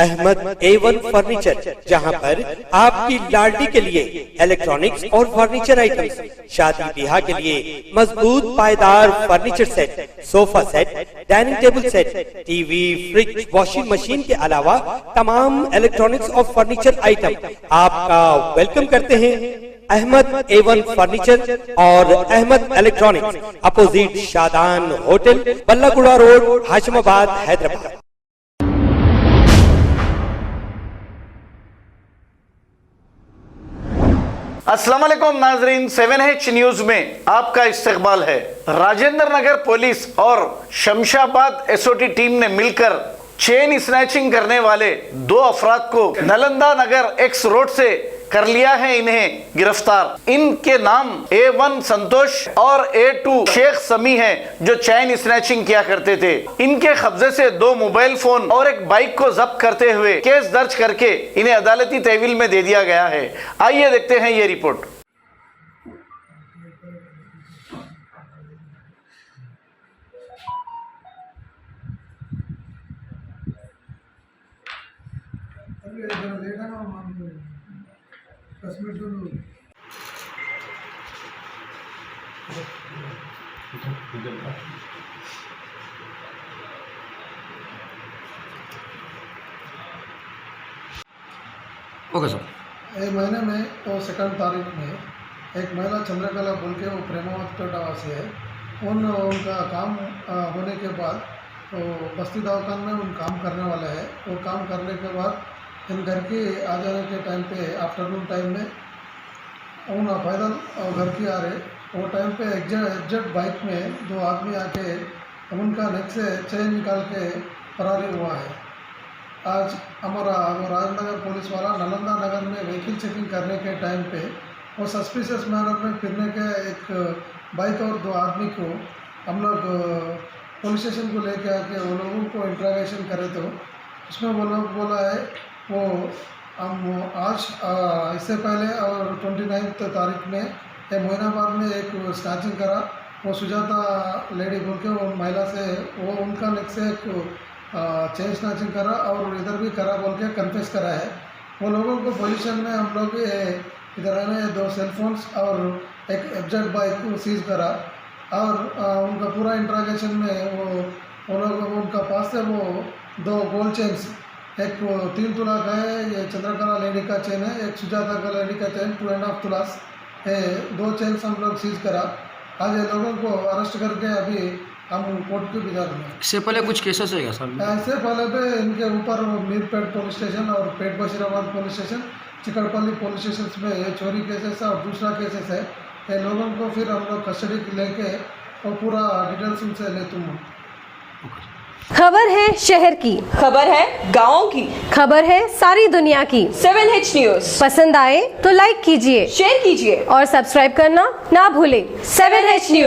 Ahmad A1 furniture, जहां पर आपकी लाडली के लिए इलेक्ट्रॉनिक्स और फर्नीचर आइटम्स, शादी ब्याह के लिए मजबूत पायदार furniture set, sofa set, dining table set, TV, fridge, washing machine के अलावा तमाम इलेक्ट्रॉनिक्स और फर्नीचर आइटम आपका वेलकम करते हैं। अहमद A1 फर्नीचर और Ahmed electronics, opposite Shadan hotel, Ballaguda road, Hashimabad, Hyderabad. अस्सलाम वालेकुम नाजरीन, 7H न्यूज में आपका इस्तकबाल है। राजेंद्र नगर पुलिस और शमशाबाद SOT टीम ने मिलकर चेन स्नैचिंग करने वाले 2 अफराद को नालंदा नगर X रोड से कर लिया है इन्हें गिरफ्तार। इनके नाम A1 संतोष और A2 शेख समी हैं, जो चैन स्नैचिंग किया करते थे। इनके कब्जे से 2 मोबाइल फोन और एक बाइक को जब्त करते हुए केस दर्ज करके इन्हें अदालती तहवील में दे दिया गया है। आइए देखते हैं ये रिपोर्ट। Okay sir. एक महीने में तो 2 तारीख में एक महिला चंद्रकला बोल के वो प्रेमावत पेटा से है, उनका काम होने के बाद तो बस्ती दवाखान में उन काम करने वाले हैं। वो काम करने के बाद इन घर की आ जाने के टाइम पे आफ्टरनून टाइम में उन पैदल घर की आ रहे, वो टाइम पे एग्जैक्ट बाइक में 2 आदमी आके उनका नेक से चेन निकाल के फरारी हुआ है। आज हमारा राजनगर पुलिस वाला नालंदा नगर में व्हीकल चेकिंग करने के टाइम पे वो सस्पिशियस मैनर में फिरने के एक बाइक और 2 आदमी को हम लोग पुलिस स्टेशन को लेके आके वो लोगों को इंट्रोगेशन करे, तो उसमें वो लोग बोला है वो हम आज इससे पहले और 29 तारीख में मोइनाबाद में एक स्नैचिंग करा। वो सुजाता लेडी बोल के वो महिला से वो उनका नेक से एक चेन स्नैचिंग करा और इधर भी करा बोल के कन्फेस करा है। वो लोगों को पोजीशन में हम लोग इधर आने 2 सेलफोन्स और एक एफजेड बाइक को सीज करा और उनका पूरा इंट्रोगेशन में वो लोग उनका पास से वो 2 गोल्ड चेन्स, एक 3 तुला का है, ये चंद्रकला लेडी का चेन है, एक सुजाता का लेडी का चेन 2.5 तुलास है, 2 चेन्स हम लोग सीज करा। आज ये लोगों को अरेस्ट करके अभी हम कोर्ट के बिजार में। इससे पहले कुछ केसेस है क्या सर? इससे पहले भी इनके ऊपर मीरपेट पुलिस स्टेशन और Pet Basheerabad police station, Chikkadpally police station में ये चोरी केसेस है और दूसरा केसेस है। ये लोगों को फिर हम लोग कस्टडी लेके और पूरा डिटेल्स उनसे लेते हैं। खबर है शहर की, खबर है गाँव की, खबर है सारी दुनिया की। 7H न्यूज पसंद आए तो लाइक कीजिए, शेयर कीजिए और सब्सक्राइब करना ना भूलें। 7H news.